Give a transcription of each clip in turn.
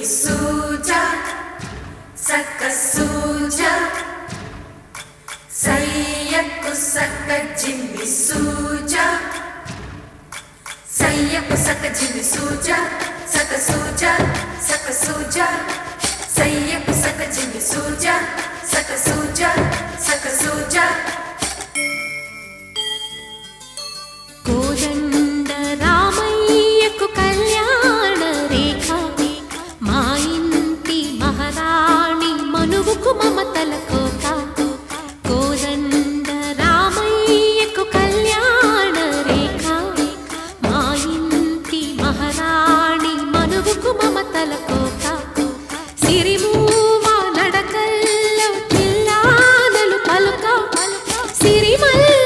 suja, saka suja, sayyaku saka jimmy suja, sayyaku saka jimmy suja, saka suja, saka suja, sayyaku saka jimmy suja, saka suja, saka suja. కోదండ రామయ్యకు కళ్యాణ రేఖ మా ఇంటి మహారాణి మనువుకు మమతల కోక కోదండ రామయ్యకు కళ్యాణ రేఖ మా ఇంటి మహారాణి మనువుకు మమతల కోక సిరిమూవా నడకల్లో తిల్లానలు పలుక సిరిమల్లి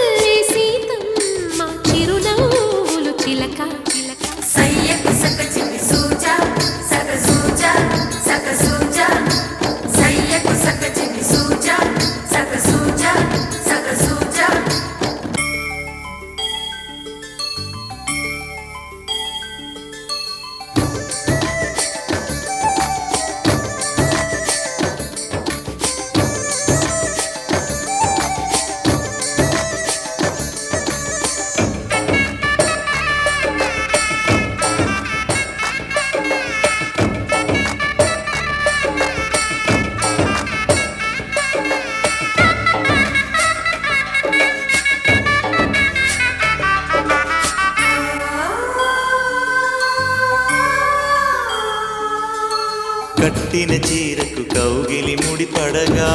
sayyaku saka jimmy suja, saka suja, saka suja, sayyaku saka jimmy suja, saka suja, saka suja. కట్టిన చీరకు కౌగిలి ముడిపడగా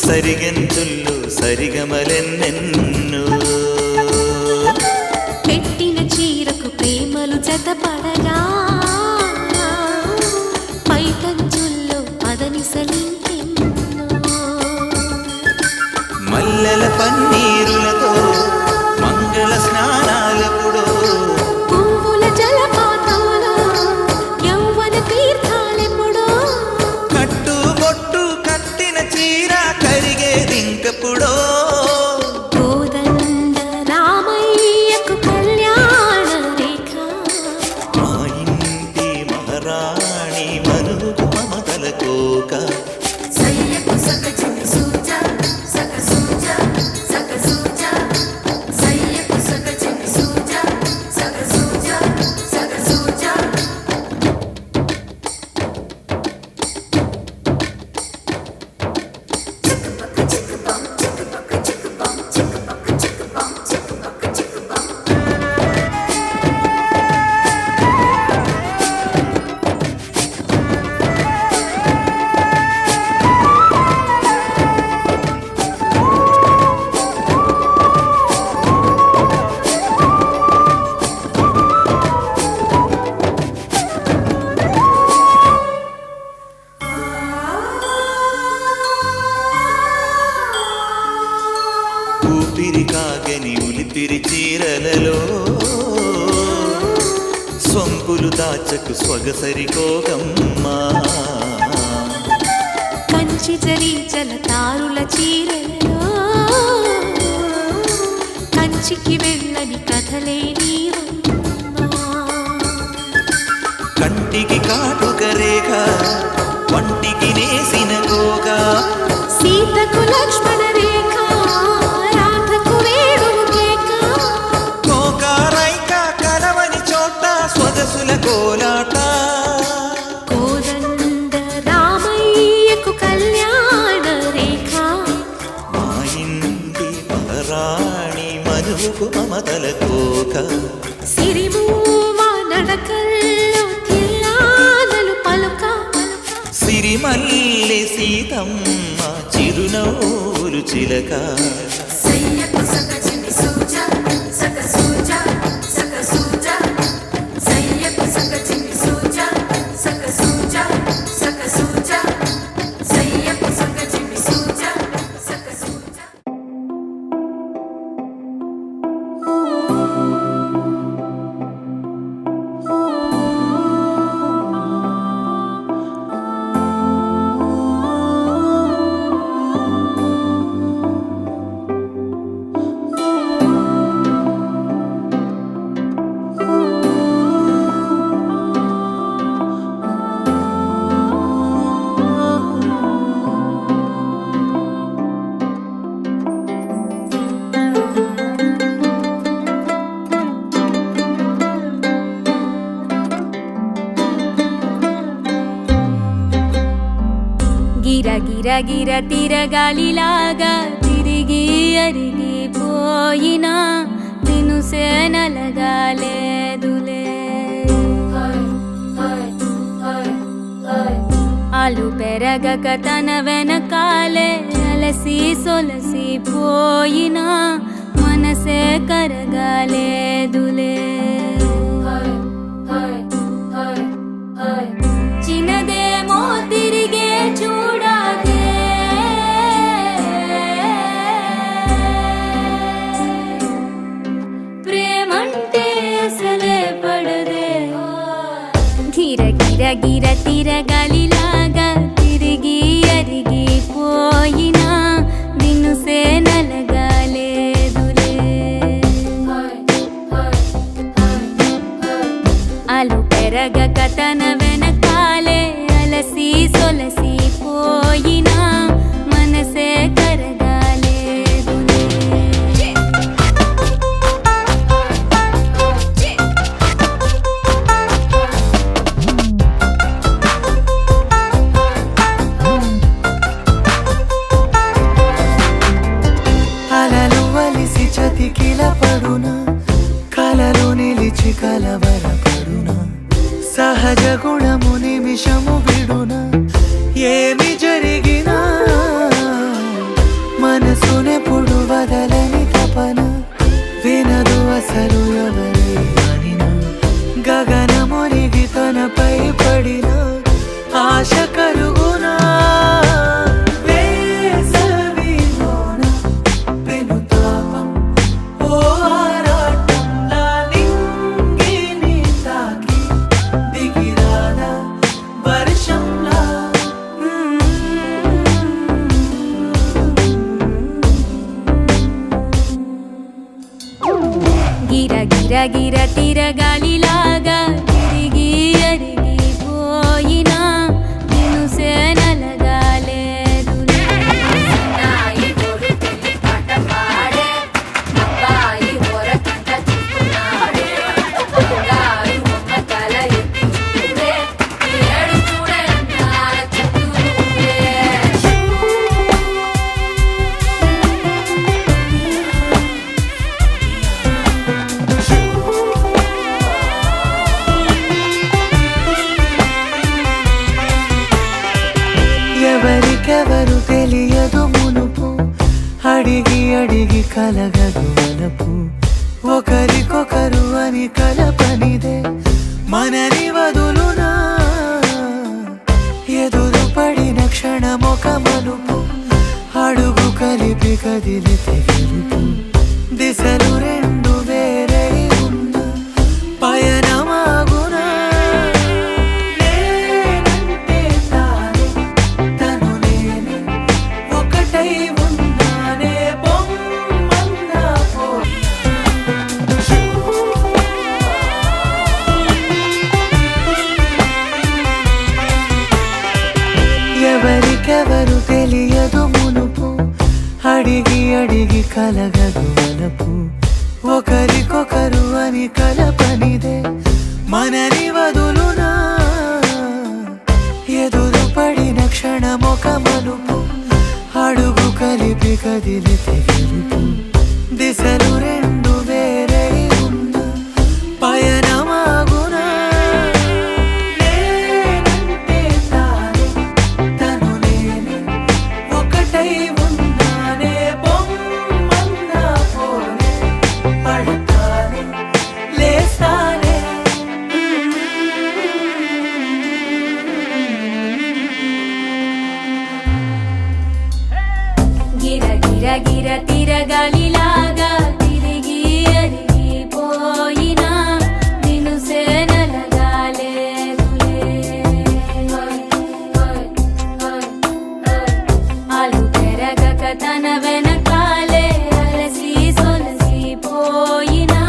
సరిగంతుల్లో సరిగమలెన్నెన్ను పెట్టిన చీరకు ప్రేమలు జతపడగా పైటంచుల్లో పదనిసలింకెన్నో మల్లెల పన్నీరులతో మంగళ స్నానాలపుడో పువ్వుల జలపాతంలో యౌవన తీర్థాలెప్పుడో కట్టు బొట్టు కట్టిన చీర కరిగేదింకపుడో కోదండ రామయ్యకు కళ్యాణ రేఖ మా ఇంటి మహారాణి మనువుకు మమతల కోక sayyaku saka jimmy suja, saka suja, saka suja, sayyaku saka jimmy suja, saka suja, saka suja. Chicka-bucka, chicka-bum, chicka-bucka, chicka-bum, chicka-bucka, chicka-bum, chicka-bucka, chicka-bum. ఊపిరి కాగని ఉలిపిరి చీరలలో సొంపులు దాచకు స్వగసరి కోగమ్మా కంచి జరి జలతారుల చీరలో కంచికి వెళ్ళని కథలే నీవమ్మా కంటికి కాటుక రేఖ వంటికి నేసిన గోగా సీతకు లక్ష్మణ రేఖ రాధకు వేణువు కేక కోకారైక కలవని చోట స్వదసుల కోలాట కోదండ రామయ్యకు కళ్యాణ రేఖ మా ఇంటి మహారాణి మనువుకు మమతల కోక సిరిమూవా నడకల్లో తిల్లానలు పలుక సిరిమల్లె సీతమ్మ చిరునవ్వులు చిలక sayyaku saka jimmy suja, saka suja, saka suja, sayyaku saka jimmy suja, saka suja, saka suja, sayyaku saka jimmy suja, saka suja. గిర తిరగాలిలాగా తిరిగి అరిగిపోయినా దినుసే నలగాలేదులే ఆలు పెరగక తన వెనకాలే అలసి సొలసి పోయినా మనసే కరగాలేదులే చిన్నదేమో తిరిగే చూడాదే ప్రేమంటే అసలే పడదే గిర గిర గిర తిరగాలిలాగా తిరిగి అరిగిపోయినా దినుసే నలగాలేదులే ఆలు పెరగక తన వెనకాలే అలసి సొలసి పోయినా మనసే కరగాలేదులే అలలు వలిసి చతికిల పడునా కలలు నిలిచి కలవరపడునా సహజ గుణము నిమిషము విడునా ఏమి జరిగినా మనసునెప్పుడు వదలని తపన వినదు అసలు ఎవరి అనినా గగనమునిగి తనపై పడిన ఆశ కలుగునా వేసవిలోన పెనుతాపం ఓ ఆరాటంలా నింగిని తాకి దిగిరాదా వర్షంలా గిర గిర గిర తిరగాలిలాగా తిరిగి అరిగిపోయినా దినుసే నలగాలేదులే నాయి గోడు పెళ్లి పాట పాడే అబ్బాయి ఓరకంట చూస్తున్నాడే గారు ఒక్క తల ఎత్తి చూడే ఏడు చూడే అందాల చుట్టూరే ఎవరికెవరు తెలియదు మునుపు అడిగి అడిగి కలగదు వలపు ఒకరికొకరు అని కలపనిదే మనని వదులునా ఎదురు పడిన క్షణమొక మలుపు అడుగు కలిపి కదిలితే గెలుపు దిశలు రెండు వేరై ఉన్న పయనమాగునా నేనంటే తానే తను నేనే ఒకటై ఉన్నానే బొమ్మన్నా పోయి ఎవరికెవరు తెలియదు మునుపు అడిగి అడిగి కలగదు వలపు ఒకరికొకరు అని కలపనిదే మనని వదులునా ఎదురు పడిన క్షణమొక మలుపు అడుగు కలిపి కదిలితే గెలుపు దిశలు రెండు వేరై ఉన్న పయనమాగునా నేనంటే తానే తను నేనే ఒకటై ఉన్నానే బొమ్మన్నా పోనే పడతానే లేస్తానే గిర గిర గిర తిరగాలిలాగా తిరిగి అరిగిపోయినా దినుసే నలగాలేదులే ఆలు పెరగక తన వెనకాలే అలసి సొలసి పోయినా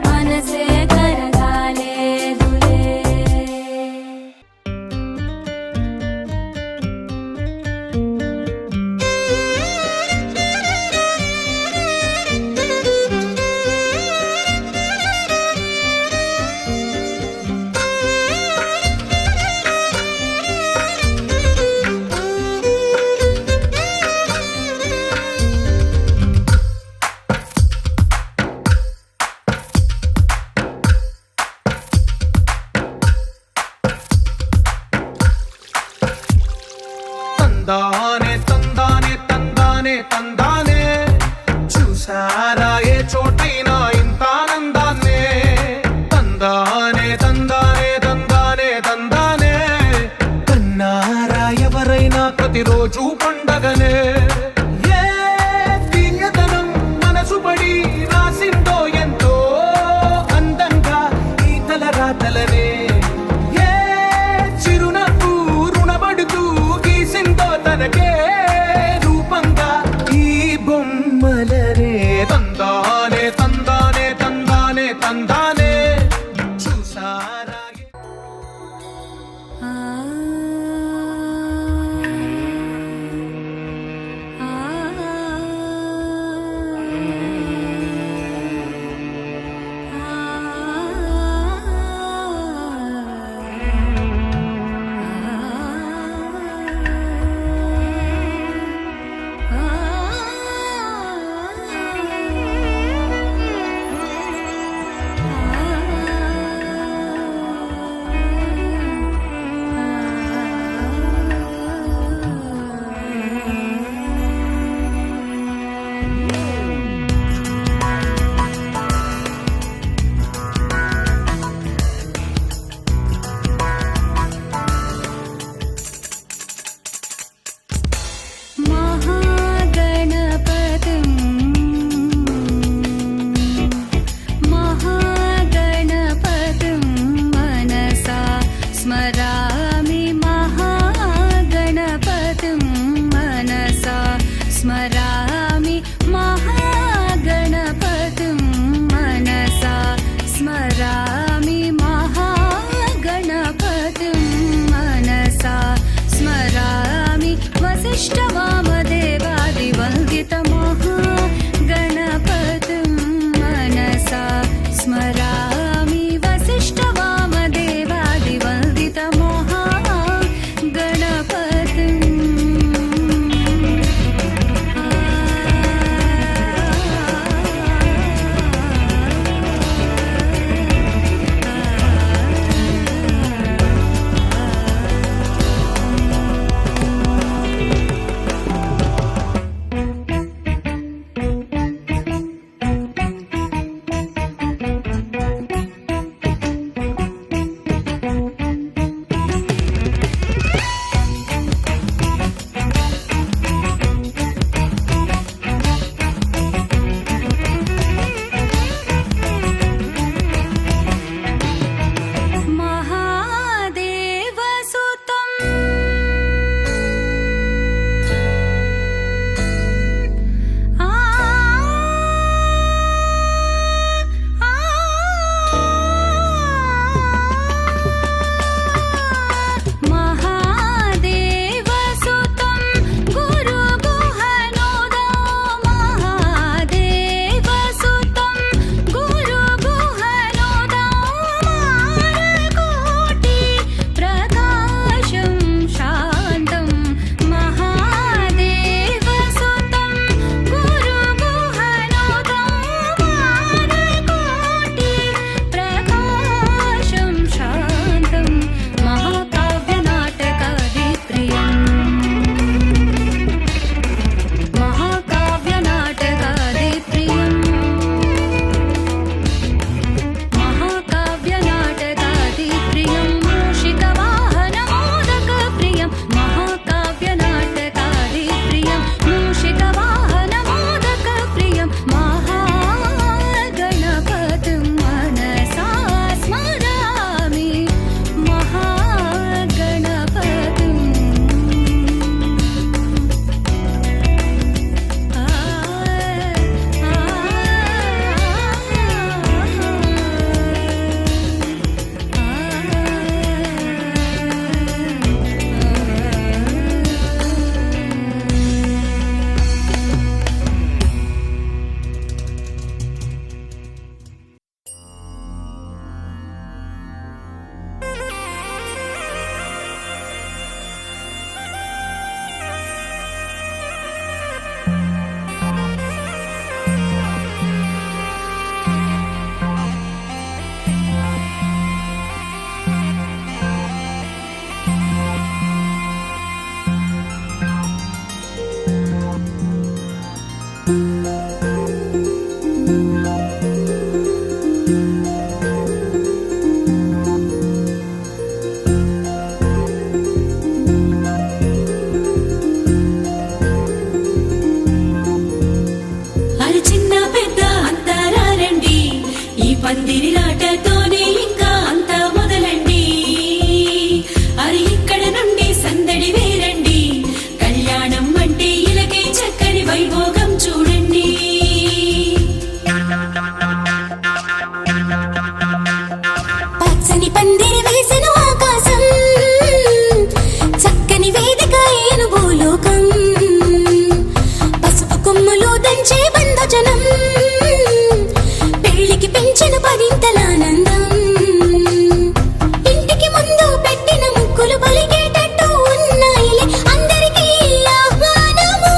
మనసే కరగాలేదులే చూసారా ఏ చోటైనా ఇంత ఆనందాన్నే తందానే తందానే తందానే తందానే కన్నారా ఎవరైనా ప్రతిరోజు పండగనే ఏ తీయదనం మనసు పడి రాసిందో ఎంతో అందంగా ఈ తలరాతలనే ఏ చిరునవ్వు రుణపడుతూ గీసిందో తనకే రూపంగా ఈ బొమ్మలనే తందానే తందానే తందానే తందానే చూసారా महागणपतिं मनसा स्मरामि महागणपतिं मनसा स्मरामि महागणपतिं मनसा स्मरामि महागणपतिं मनसा स्मरामि वसिष्ठवामदेवादिवन्दितमहागणपतिं मनसा स्मरामि పందిరిలాటతోనే ఇంకా అంతా మొదలండి అరి ఇక్కడ నుండి సందడి వేరండి కళ్యాణం అంటే ఇలాగే చక్కని వైభోగం చూడండి పచ్చని పందిరి వేసిన ఆకాశం చక్కని వేదిక ఏను భూలోకం పసుపు కొమ్ములు దంచే బంధజనం పెళ్లికి పెంచిన పదింతలానందం ఇంటికి ముందు పెట్టిన ముగ్గులు పలికేటట్టు ఉన్నాయిలే అందరికీ ఆహ్వానము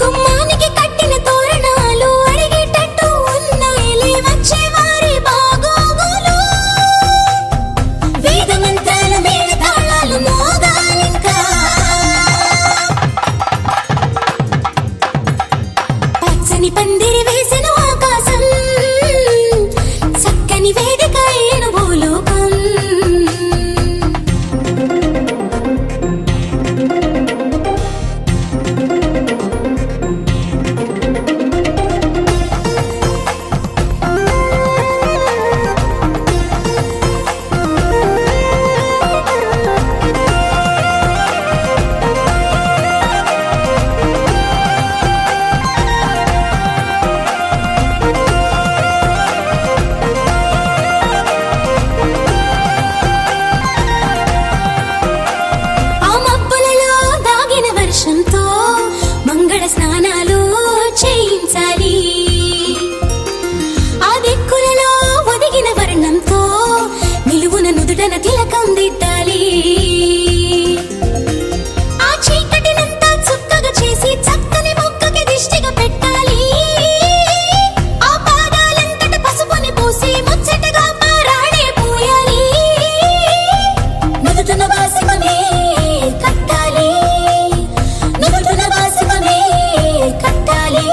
గుమ్మానికి కట్టిన తోరణాలు అడిగేటట్టు ఉన్నాయిలే వచ్చేవారి బాగోగులు వేద మంత్రాల మేళ తాళాలు మోగాలింకా పచ్చని పందిరి వేసిన ఆకాశం చక్కని వేదిక ఏను భూలోకం ఆ మబ్బులలో దాగిన వర్షంతో మంగళ స్నానాలు చేయించాలి ఆ దిక్కులలో ఒదిగిన వర్ణంతో నిలువున నుదుటన తిలకం దిద్దాలి ఆ చీకటినంతా చుక్కగా చేసి చక్కని మొక్కకి దిష్టిగా పెట్టాలి ఆ పాదాలంతట పసుపుని పూసి ముచ్చటగా పారాడే పోయాలి నుదుటన వాసుకమే కట్టాలి నుదుటన వాసుకమే కట్టాలి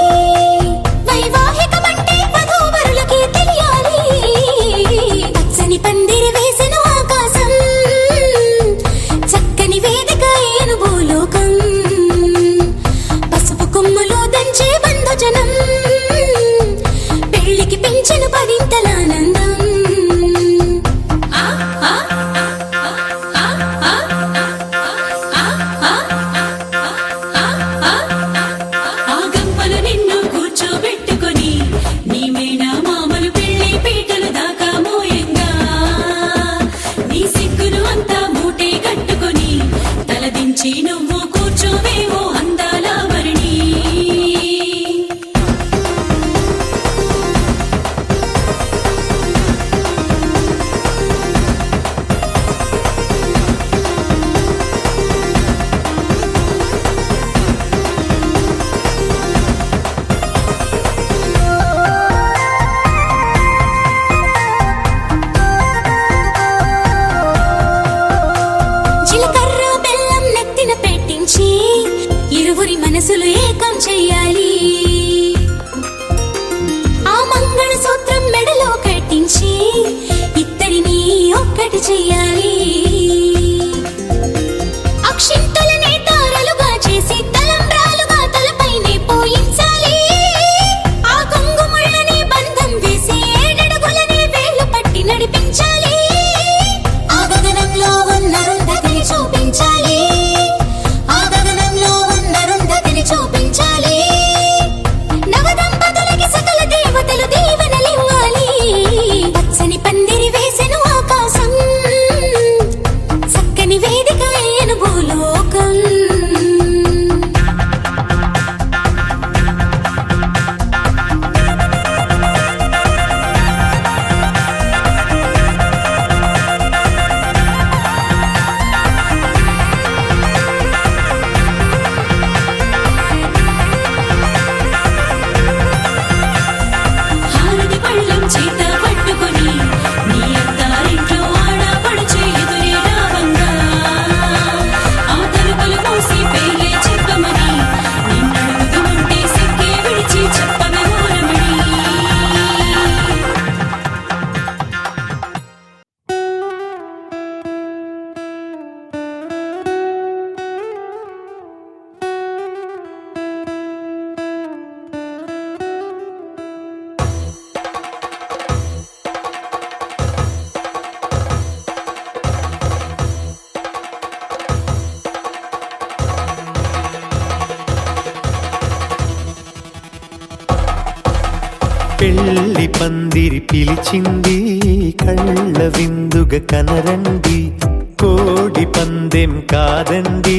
పెళ్లి పందిరి పిలిచింది కళ్ళ విందుగా కనరండి కోడి పందెం కాదండి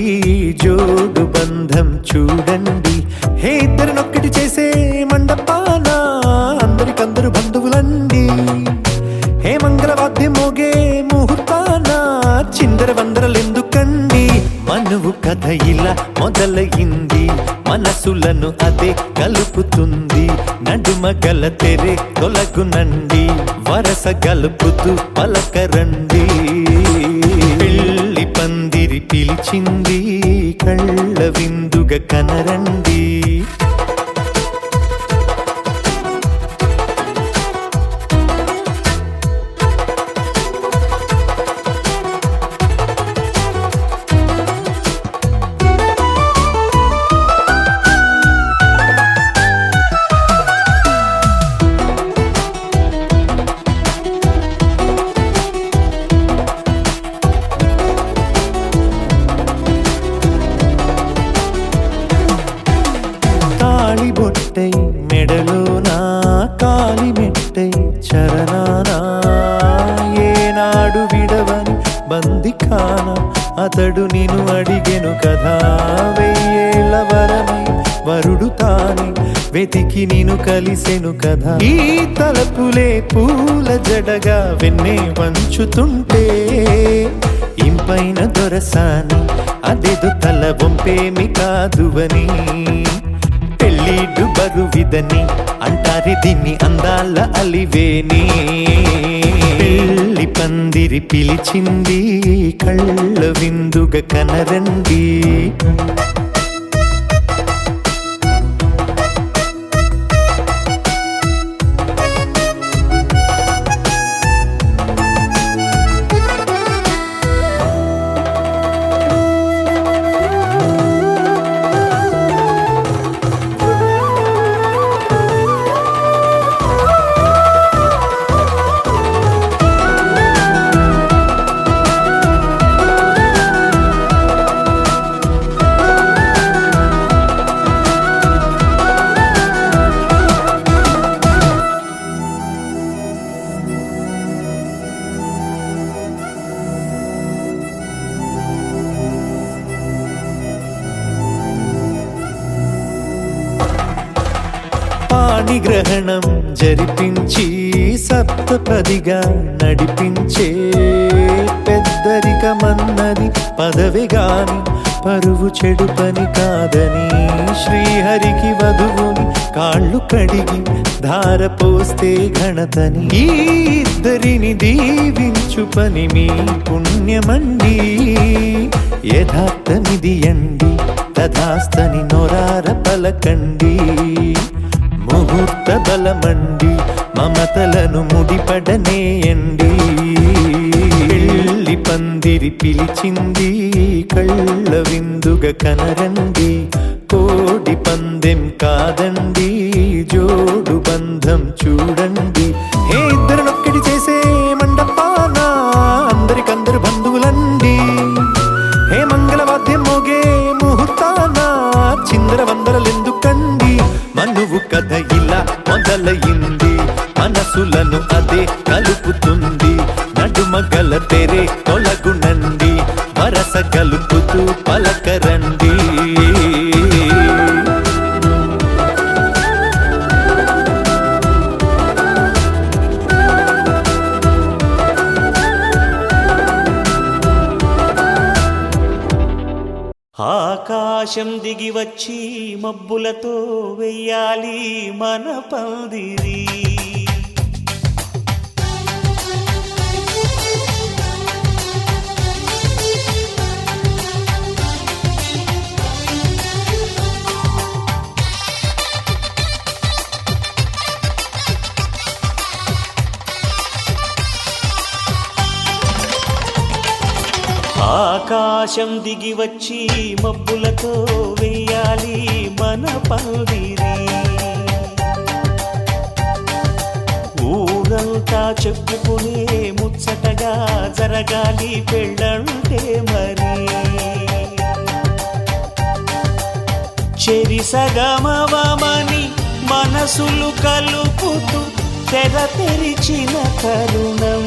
జోడు బంధం చూడండి హే ఇద్దరినొక్కటి చేసే మండపాన అందరికందరు బంధువులండి హే మంగళవాద్యం మోగే ముహూర్తాన చిందర వందరలెందుకండి మనువు కథ ఇలా మొదలయింది మనసులను అదే కలుపుతుంది నడుమ గల తెరే తొలగునండి వరస గలుపుతూ పలకరండి పెళ్లి పందిరి పిలిచింది కళ్ళ విందుగా కనరండి బొట్టై మెడలోనా కాలి మెట్టై చరణానా ఏనాడు విడవని బందికాన అతడు నిన్ను అడిగెను కదా వెయ్యేళ్ళ వరమై వరుడు తానే వెతికి నిన్ను కలిసెను కదా ఈ తలపులే పూల జడగా వెన్నే వంచుతుంటే ఇంపైన దొరసాని అదేదో తల వంపేమి కాదువని పెళ్ళిడు బరువిదని అంటారే దీన్ని అందాల అలివేని పెళ్లి పందిరి పిలిచింది కళ్ళ విందుగా కనరండి పాణిగ్రహణం జరిపించి సప్తపదిగా నడిపించే పెద్దరికమన్నది పదవి గాని పరువు చెడు పని కాదని శ్రీహరికి వధువుని కాళ్ళు కడిగి ధార పోస్తే ఘనతని ఈ ఇద్దరిని దీవించు పని మీ పుణ్యమండి యథార్థమిది అండి తథాస్తని నొరార పలకండి ముహూర్త బలమండి మమతలను ముడిపడనేయండి పెళ్లి పందిరి పిలిచింది కళ్ళ విందుగా కనరండి కోడి పందెం కాదండి జోడు బంధం చూడండి హే ఇద్దరినొక్కటి చేసే మండపాన అందరికందరు బంధువులండి హే మంగళవాద్యం మోగే ముహూర్తాన చిందర వందరలెందుకండి మనువు కథ ఇలా మొదలయింది మనసులను అదే కలుపుతుంది నడుమ గల తెరే తొలగునండి వరస కలుపుతూ పలకరండి ఆకాశం దిగి వచ్చి మబ్బులతో వెయ్యాలి మన పందిరి ఆకాశం దిగి వచ్చి మబ్బులతో వెయ్యాలి మన పందిరి ఊరంతా చెప్పుకునే ముచ్చటగా జరగాలి పెళ్ళంటే మరి చెరి సగమవమని మన మనసులు కలుపుతూ తెర తెరిచిన తరుణం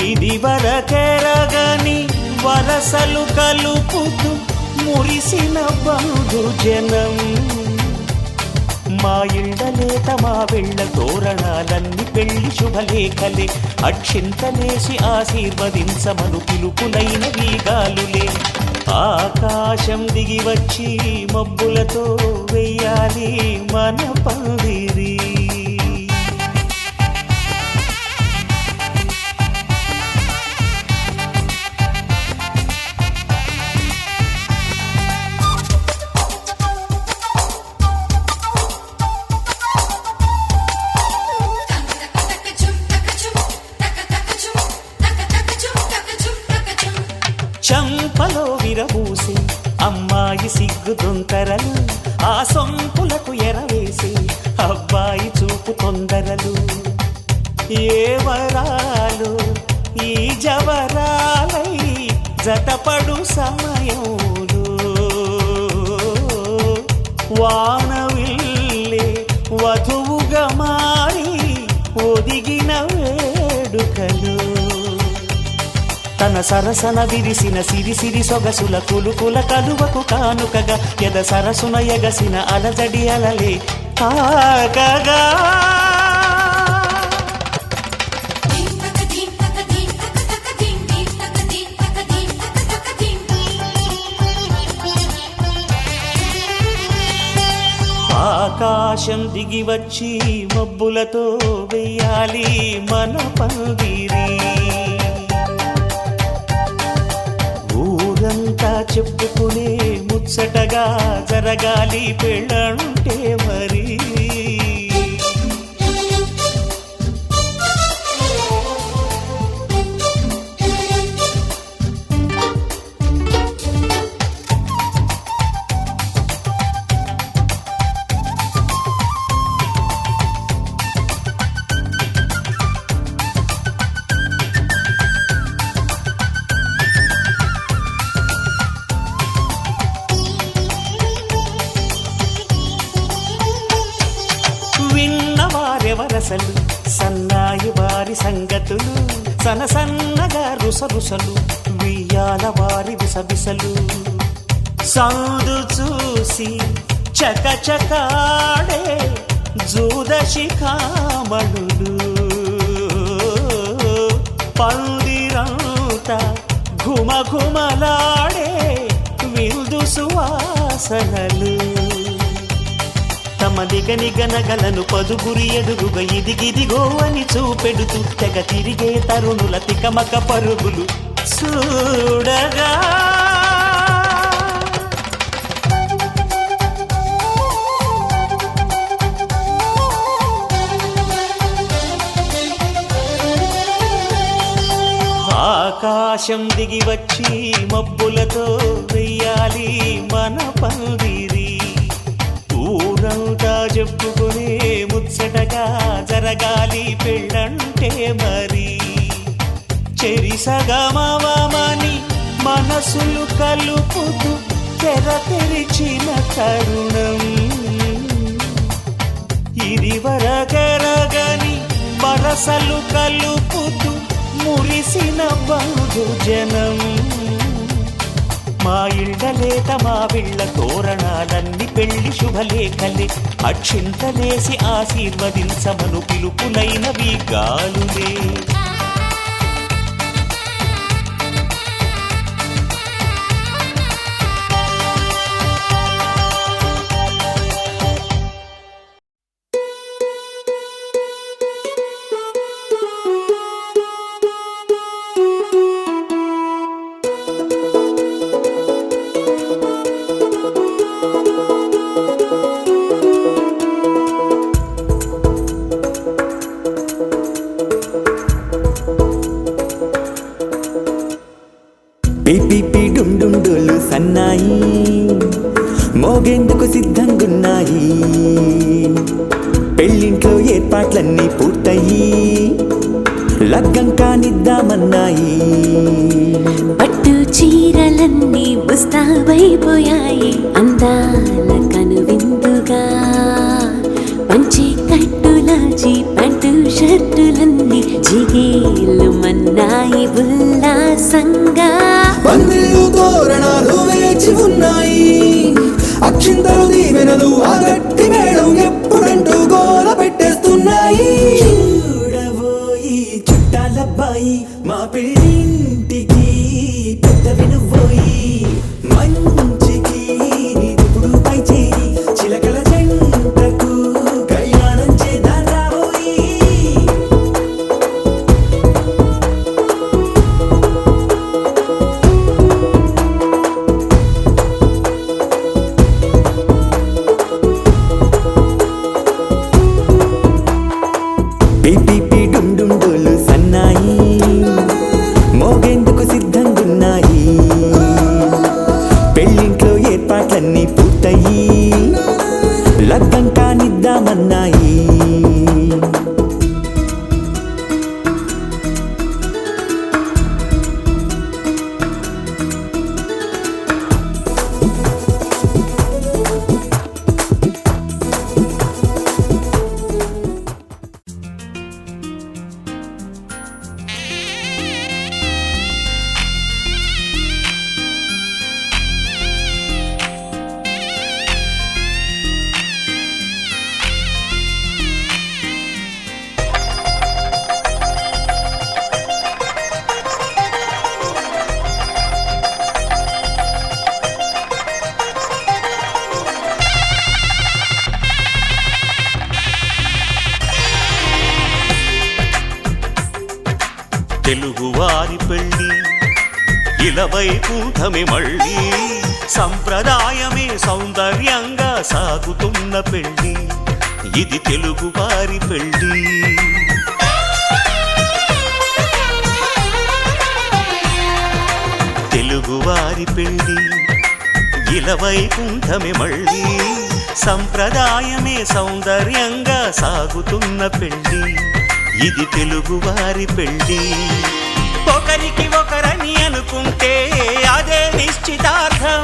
ఇది వరకెరగని వరసలు కలుపుతూ మురిసిన బంధుజనం మా ఇళ్ళలేత మా వెళ్ళ తోరణాలన్నీ పెళ్లి శుభలేఖలే అక్షింతలేసి ఆశీర్వదించమను పిలుపులైన వీగాలులే ఆకాశం దిగి వచ్చి మబ్బులతో వెయ్యాలి మన పందిరి చంపలో విరబూసి అమ్మాయి సిగ్గు దొంతరలు ఆ సొంపులకు ఎరవేసి అబ్బాయి చూపు తొందరలు ఏ వరాలు ఈ జవరాలై జతపడు సమయంలో వానవిల్లే వధువుగా మారి ఒదిగిన వేడుకలు తన సరసన విరిసిన సిరిసిరి సొగసుల కులుకుల కలువకు కానుకగా ఎద సరసున ఎగసిన అలజడి అలలే తాకగా ఆకాశం దిగి వచ్చి మబ్బులతో వెయ్యాలి మన పందిరి ఊరంతా చెప్పుకునే ముచ్చటగా జరగాలి పెళ్ళంటే మరి విన్నవారెవరసలు సన్నాయి వారి సంగతులు సనసన్నగా రుసరుసలు వియ్యాల వారి విసబిసలు సందు చూసి చకచకాడే జూదశిఖామణులు పందిరంతా ఘుమఘుమలాడే విందు సువాసనలు తమ నిగనిగనగలను పదుగురి ఎదురుగా ఇదిగిదిగో అని చూపెడుతూ తెగ తిరిగే తరుణుల తికమక పరుగులు చూడగా ఆకాశం దిగి వచ్చి మబ్బులతో వెయ్యాలి మన పందిరి ఊరంతా చెప్పుకునే ముచ్చటగా జరగాలి పెళ్ళంటే మరి చెరిసగమవమని మనసులు కలుపుతూ తెర తెరిచిన తరుణం ఇది వరకరగని వరసలు కలుపుతూ మురిసిన బంధుజనం మా ఇళ్ళలేత మా విళ్ళ తోరణాలన్నీ పెళ్లి శుభలేఖలే అక్షింతలేసి ఆశీర్వదించమను పిలుపులైనవి గాలులే పిపి డుండుండులు సన్నాయి మోగేందుకు సిద్ధంగున్నాయి పెళ్ళింట్లో ఏర్పాట్లన్నీ పూర్తయి లగ్గం కానిద్దామన్నాయి పట్టు చీరలన్నీ ముస్తాబైపోయాయి అందాల కనువిందుగా తెలుగువారి పెళ్ళి ఇలవైకుంఠమే మళ్ళీ సంప్రదాయమే సౌందర్యంగా సాగుతున్న పెళ్ళి ఇది తెలుగువారి పెళ్ళి తెలుగువారి పెళ్ళి ఇలవైకుంఠమే మళ్ళీ సంప్రదాయమే సౌందర్యంగా సాగుతున్న పెళ్ళి ఇది తెలుగువారి పెళ్ళి ఒకరికి ఒకరని అనుకుంటే అదే నిశ్చితార్థం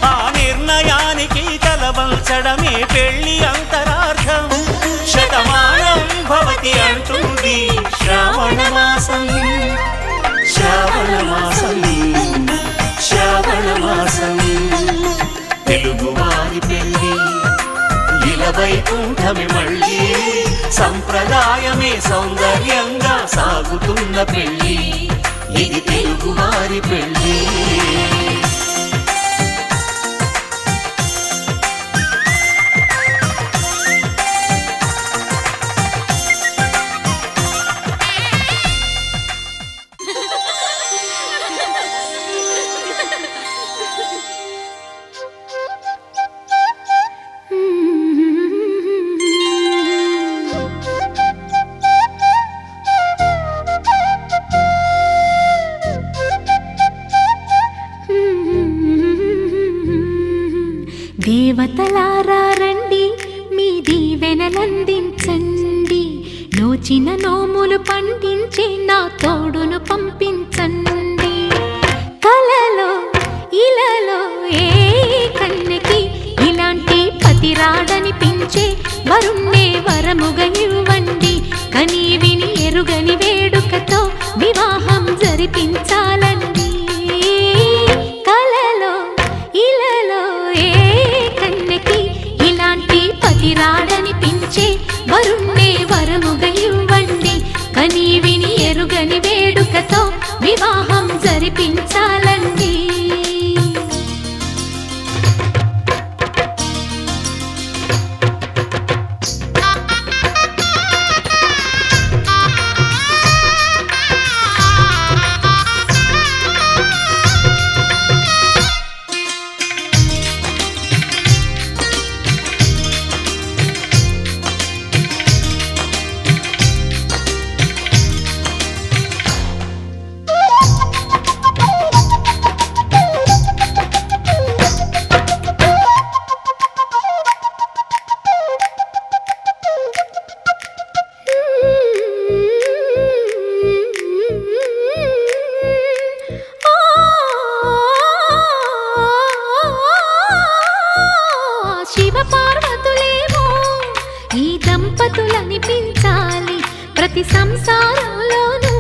ఆ నిర్ణయానికి తలవంచడమే పెళ్ళి అంతరార్థం శతమానం భవతి అంటుంది శ్రావణ మాసం శ్రావణ మాసం శ్రావణ మాసం తెలుగువారి పెళ్ళి ఇలవైకుంఠమే మళ్ళీ సంప్రదాయమే సౌందర్యంగా సాగుతున్న పెళ్ళి ఇది తెలుగువారి పెళ్ళి దేవతలారా రండి మీ దీవెనలందించండి నోచిన నోములు పండించే నా తోడును పంపించండి కలలో ఇలలో ఏ కన్నెకి ఇలాంటి పతిరాడనిపించే వరుణ్ణే వరముగా ఇవ్వండి కని విని ఎరుగని వేడుకతో వివాహం జరిపించాలండి కలలో ఇలలో ఏ కన్నెకి ఇలాంటి పతిరాడనిపించే వరుణ్ణే వరముగా ఇవ్వండి కని విని ఎరుగని వేడుకతో వివాహం జరిపించాలండి దంపతులనిపించాలి ప్రతి సంసారంలోనూ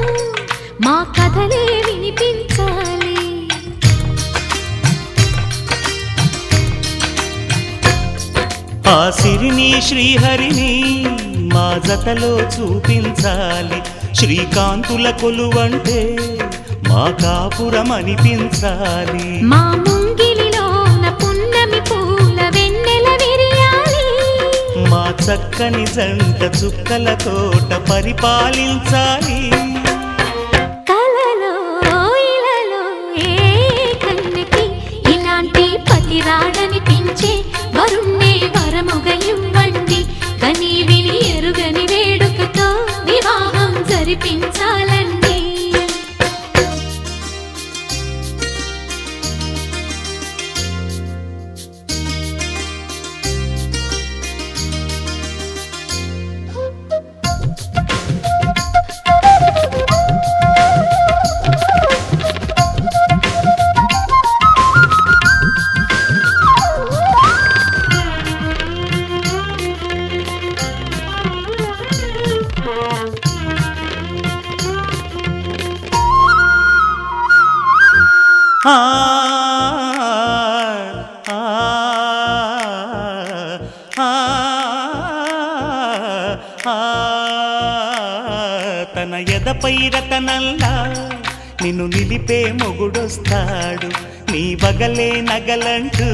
మా కథలే వినిపించాలి ఆ సిరిని శ్రీహరిని మా జతలో చూపించాలి శ్రీకాంతుల కొలువంటే మా కాపురం అనిపించాలి మా ముంగిలిలోన పున్నమి పూల వెన్నెల విరియాలి మా చక్కని జంట చుక్కల తోట పరిపాలించాలి కలలో ఇలలో ఏ కన్నెకి ఇలాంటి పతిరాడనిపించే వరుణ్ణే వరముగా ఇవ్వండి కని విని ఎరుగని వేడుకతో వివాహం జరిపించాలండి తన ఎదపై రతనల్లా నిన్ను నిలిపే మొగుడొస్తాడు నీ వగలే నగలంటూ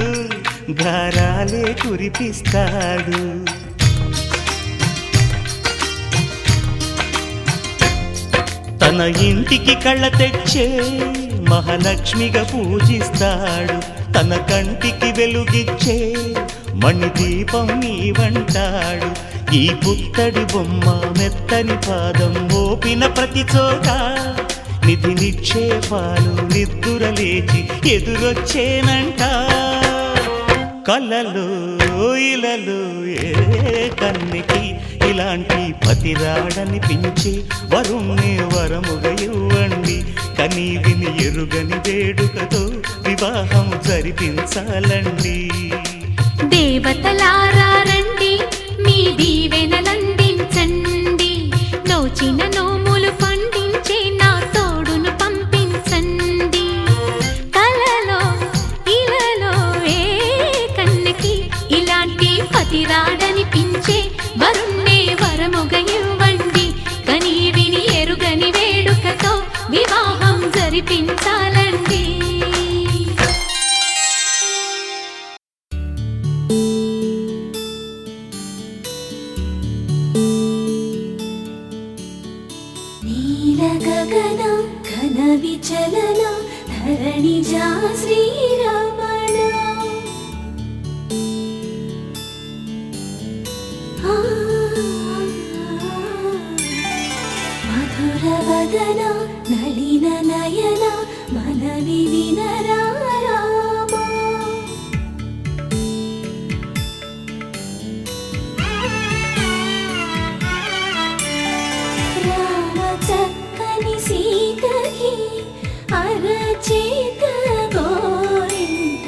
గారాలే కురిపిస్తాడు తన ఇంటికి కళ్ళ తెచ్చే మహాలక్ష్మిగా పూజిస్తాడు, తన కంటికి వెలుగిచ్చే మణిదీపం నీవంటాడు. ఈ పుత్తడి బొమ్మ మెత్తని పాదం మోపిన ప్రతి చోట నిధి నిక్షేపాలు నిద్దురలేచి ఎదురొచ్చేనంట. కలలో ఇలలో ఏ కన్నికి ఇలాంటి పతిరాడనిపించే వరుణ్ణి వరముగా ఇవ్వండి. కనీ విని ఎరుగని వేడుకతో వివాహం జరిపించాలండి. దేవతలారా రండి, మీ దీవెనలందించండి. నోచిన నోములు పండించే నా తోడును పంపించండి. కలలో ఇలలో ఏ కన్నకి ఇలాంటి పతిరాడనిపించే వరుణ్ణే వరముగా ఇవ్వండి. కనీ విని ఎరుగని వేడుకతో వివాహం జరిపించాలండి. నీల గగన ఘన విచలన ధరణిజా శ్రీరమణ మధుర వదన నళిన నయన మనవి వినరామ రామ చక్కని సీతకి అరచేత గోరింట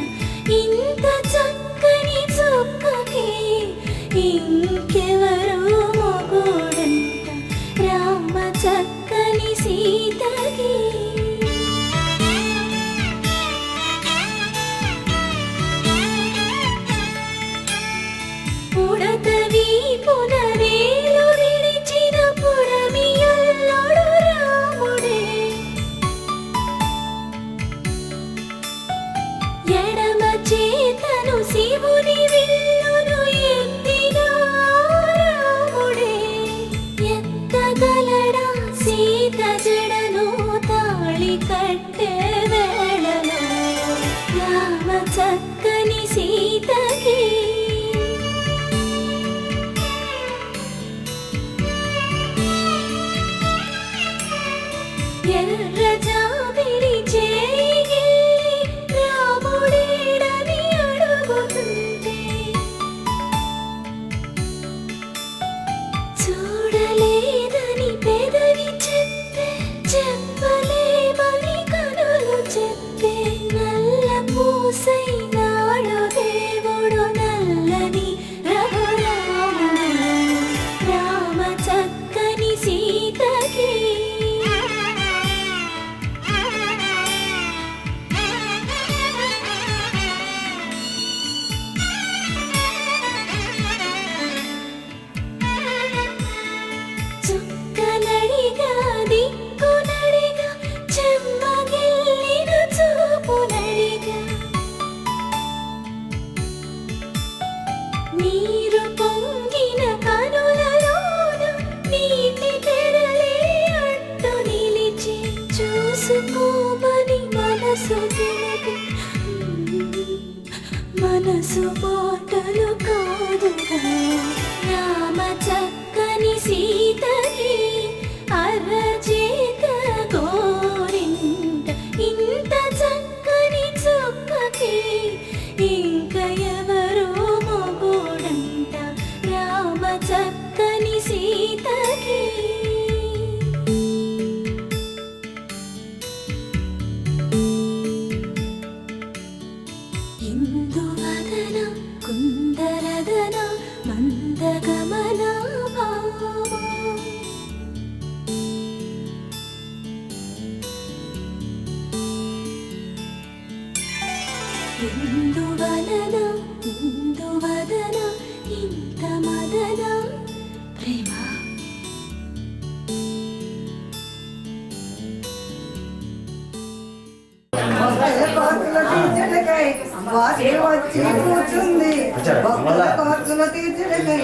ఇంత చక్కని చుక్కకి ఇంకెవరు మొగుడంట. రామ చక్కని సీతకి పుడత వీపున వేలు విడిచిన పుడమియల్లుడు రాముడే. ఎడమ చేతను శివుని విల్లును ఎత్తిన రాముడే. ఎత్తగలడా సీత జడను తాళి కట్టే వేళలో రామ చక్కని సీతకి ఎర్ర జాబిలి చేయి రాముడేడని అడుగుతుంటే చూడలేదని పెదవి చెప్పే చెప్పలేమని కనులు చెప్పే నల్ల పూసైనాడు దేవుడు నల్లని రఘురాముడు. రామ చక్కని సీతకి చుక్కనడిగా దిక్కునడిగా చెమ్మగిల్లిన చూపునడిగా నీరు పొంగిన కనులలోన నీటి తెరలే అడ్డు నిలిచి చూసుకోమని మనసు తినదు. మనసు మాటలు కాదుగా. రామ చక్కని సీతకి అరచేత గోరింట ఇంత చక్కని చుక్కకి ఇంక ఎవరు మొగుడంట. వాసిని వచ్చి కూర్చుంది భక్తుల కోర్చులు తీర్చుడికై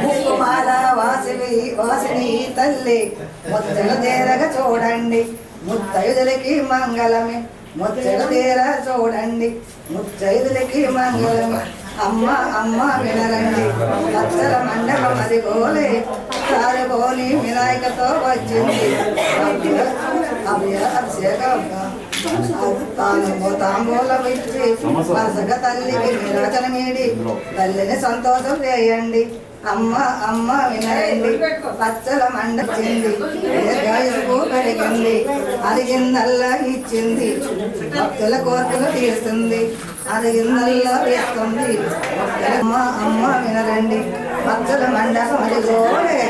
ముక్కుమాల వాసిని తల్లి ముచ్చలు తీరగ చూడండి ముత్తైదులకి మంగళమే ముచ్చలు తీర చూడండి ముత్తైదులకి మంగళమే అమ్మ అమ్మ వినరండి లక్షల మండపం అది గోలే సారిపోని వినాయకతో వచ్చింది అభిషేకం తాంబూలం ఇచ్చి వరుసగా తల్లికి విరాచన మీడి తల్లిని సంతోషం చేయండి అమ్మ అమ్మ వినరండి పచ్చల మండచింది దీర్ఘాయువు కలిగింది అరిగిందల్లా ఇచ్చింది భక్తుల కోర్టులు తీస్తుంది అరిగిందల్లా వేస్తుంది అమ్మ అమ్మ వినరండి పచ్చల మండపం అది గోడే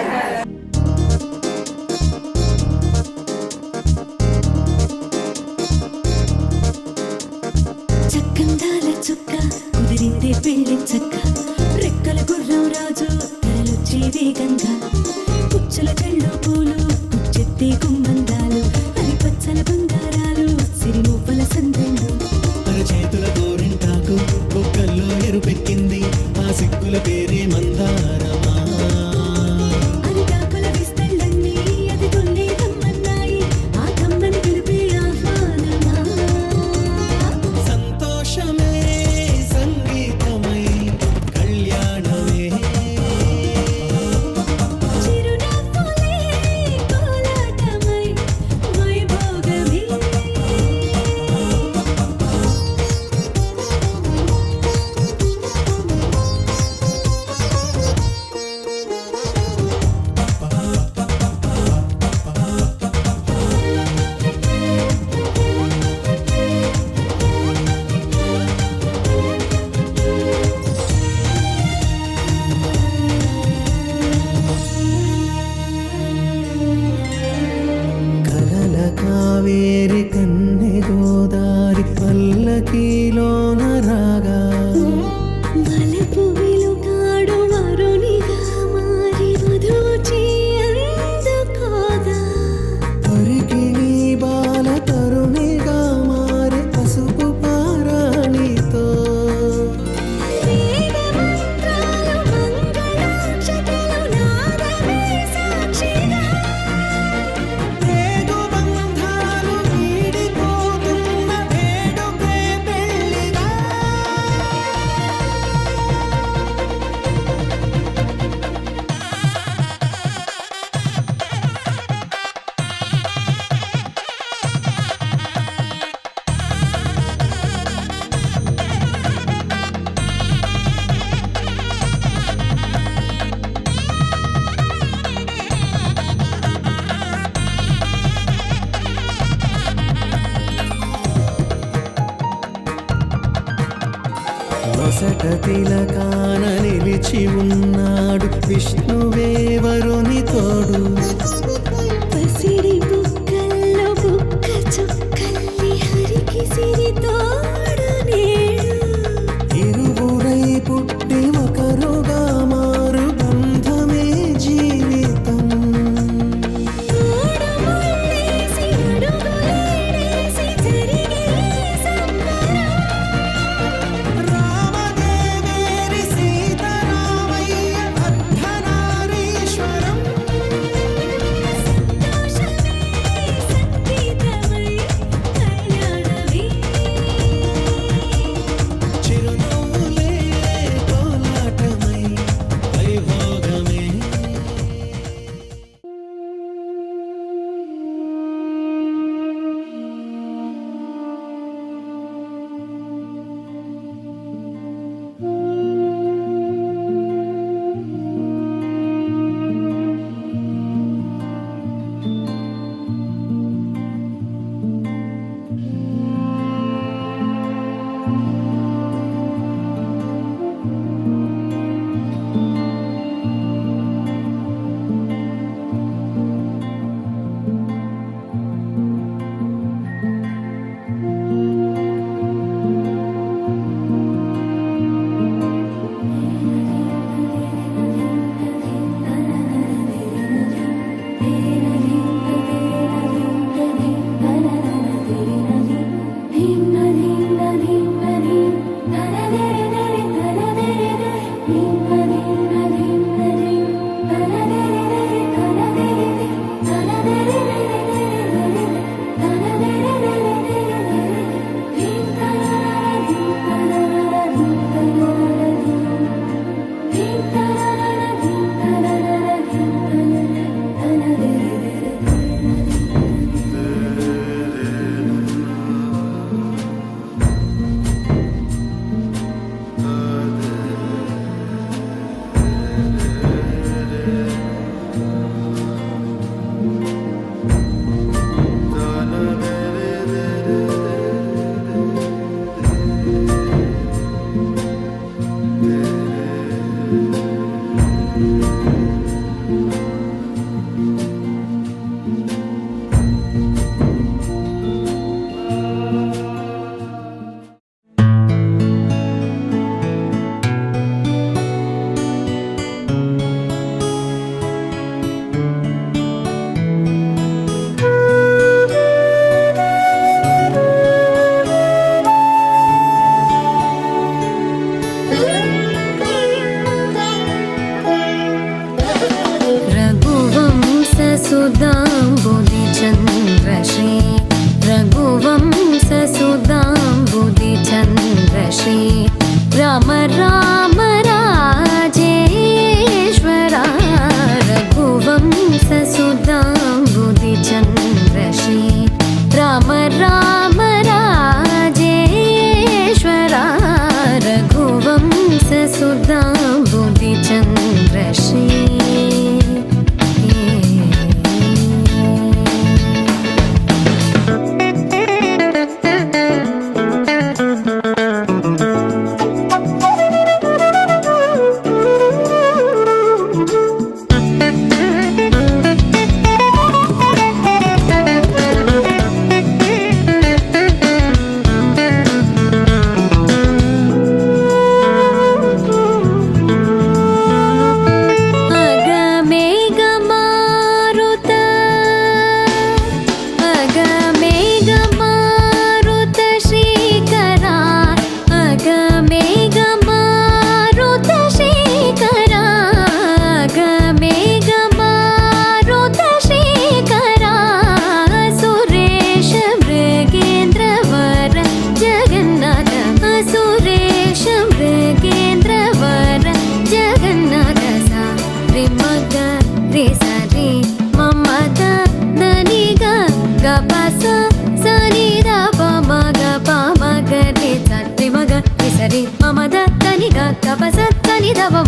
చక్కందాల చుక్క కుదిరిందే పెళ్లి చక్క రెక్కల గుర్రం రాజు తరలొచ్చే వేగంగా పుచ్చల చెళ్ళు పూలు కుచ్చెత్తే గుమ్మందాలు అరి పచ్చల బంగారాలు సిరిమువ్వల సందెళ్ళు చేతుల గోరింటాకు బొక్కల్లో ఎరుపెక్కింది ఆ సిగ్గుల పేరే మందారమా అరిటాకుల విస్తళ్ళన్నీ అది తొల్లి తమ్మన్నాయి ఆ తమ్మని పిలిపే ఆహ్వానమా సంతోషమే సంగీతమై కళ్యాణమే చిరునవ్వులే కోలాటమై వైభోగమే కలల కావేరి కన్నె గోదారి పల్లకీలోన రాగా వలపు వెలుగాడు వరునిగా మారి వధూచి అందుకోగా తొరికి నీ బాల తరుణిగా మారే పసుపు పారాణితో వేద మంత్రాలు మంగళాక్షతలు నాదమే సాక్షిగా రేగు బంధాలు వీడిపోతున్న వేడుకే పెళ్లిగా నొసట తిలకాన నిలిచి ఉన్నాడు విష్ణువే వరుని తోడు పసిడి బుక్కల్లో బుక్క చుక్కల్లి హరికి సిరి తోడు నేడు ఇరువురై పుట్టి ఒకరుగా మారు బంధమే జీవితం మూడు ముళ్ళేసి అడుగులేసి జరిగే సంబరం రామదేవేరి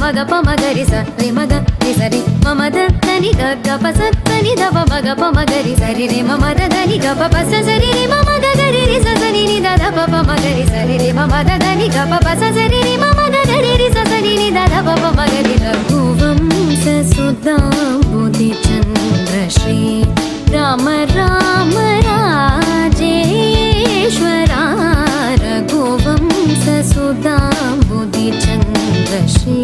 మగ ప మగరి స రి మగ రి సరి మమ దని గ గ ప స దని ద ప మగ ప మగరి సరి రి మమ దని గ ప ప స సరి రి మమ గ గరి రి స సని ని ద ద ప ప మగరి సరి రి మమ దని గ ప ప స సరి రి మమ గ గరి రి స సని ని ద ద ప ప మగరి రఘువంశ సుధాంబుధి చంద్ర శ్రీ రామ రామ రాజేశ్వరా రఘువంశ సుధాంబుధి చంద్ర శ్రీ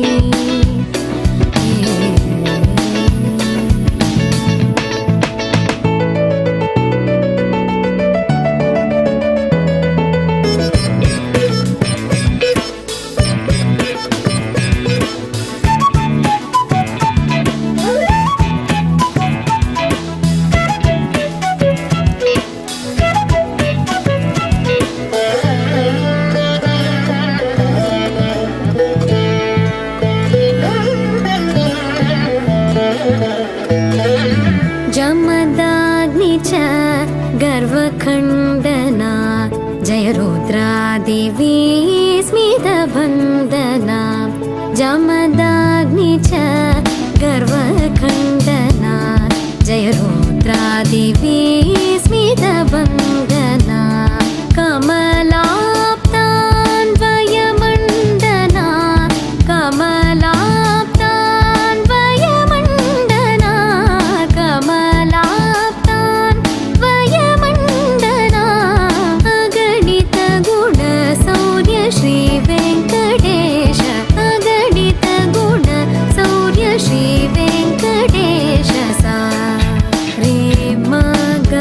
जमदाग्नि च गर्वखण्डना जय रुद्रादेवी स्मितवन्दना जमदाग्नि च गर्वखण्डना जय रुद्रादेवी स्मितवन्दना कमलाप्तान्वयमण्डना कमलाप्तान्वयमण्डना कमलाप्तान्वयमण्डना अगणित गुण सौर्य श्री वेङ्कटेश अगणित गुण सौर्य श्री वेङ्कटेश सा रे मग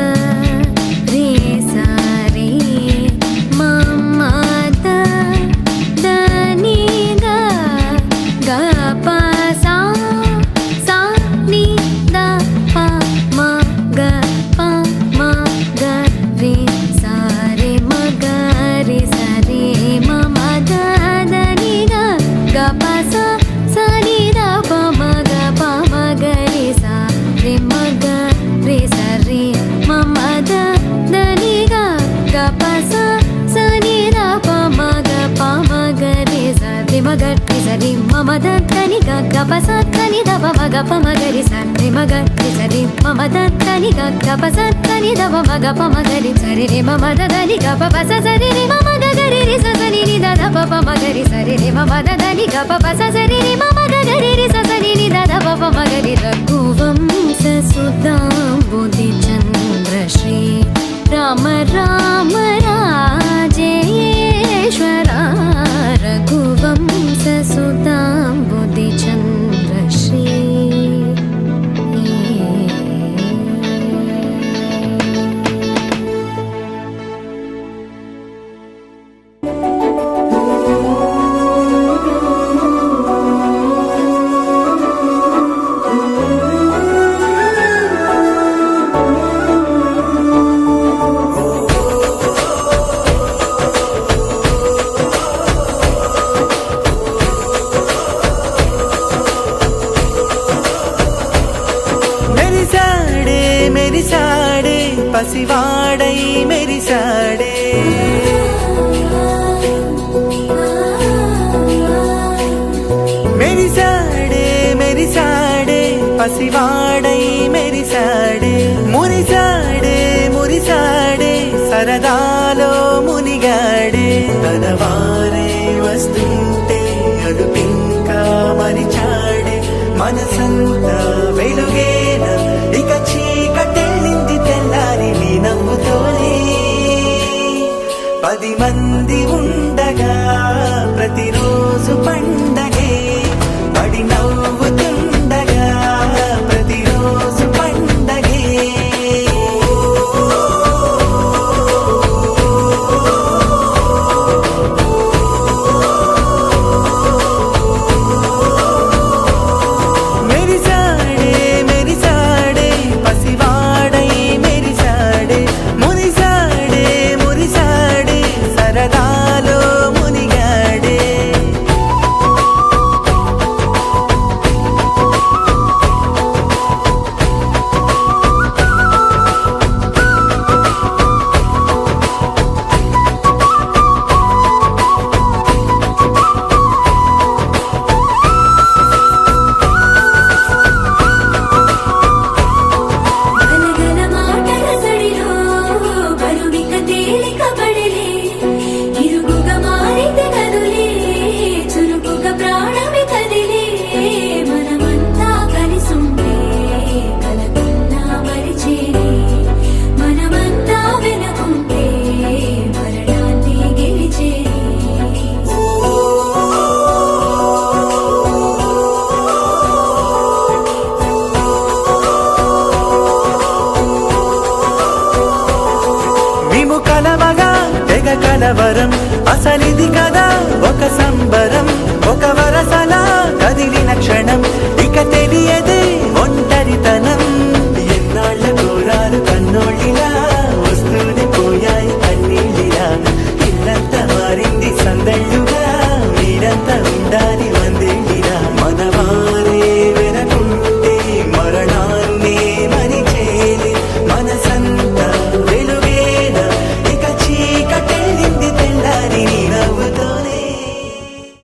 रे सा रे मम द नी ग ग प सा सा नि द प म ग प म ग रे सा रे म ग रे सा रे म म द नि ग ग प सा सा नि द प म ग प म ग रे सा रे म ग रे सा रे म म द नि ग ग प सा सा नि द प म ग प म ग रे सा रे म ग रे सा रे म म द नि ग ग प सा नि द प म ग प म ग रे सा रे म ग रे सा रे म म द नि ग ग प सा नि द प म ग प म ग रे सा रे रे म म द नि ग प प सा सा रे रे म म ग ग रे रे सा सा नि द द प प म ग रे सा रे रे म म द नि ग प प सा सा रे रे म म ग ग रे रे सा सा नि द द प प म ग रे रघुवंश सुधांबुधि चंद्र श्री राम राम राजेश्वरा रघुवंश सुधांबुधि चंद्र श्री మెరిసాడే పసివాడై మెరిసాడే మెరిసాడే మెరిసాడే పసివాడై మెరిసాడే మురిసాడే మురిసాడే సరదాలో మునిగాడే తన వారే వస్తుంటే అడుపింకా మరిచాడే మనసంతా వెలుగేన ఇక చీకటెళ్ళింది తెల్లారి నీ నవ్వుతోనే 10 మంది ఉండగా ప్రతిరోజు పండగే పడి నవ్వుతుండగా ప్రతిరోజు పండగే మెరిసాడే మెరిసాడే పసివాడై మెరిసాడే మురిసాడే మురిసాడే సరదాలో మునిగాడే కలవరం అసలిది కదా ఒక సంబరం ఒక వరసలా కదిలిన క్షణం ఇక తెలియదే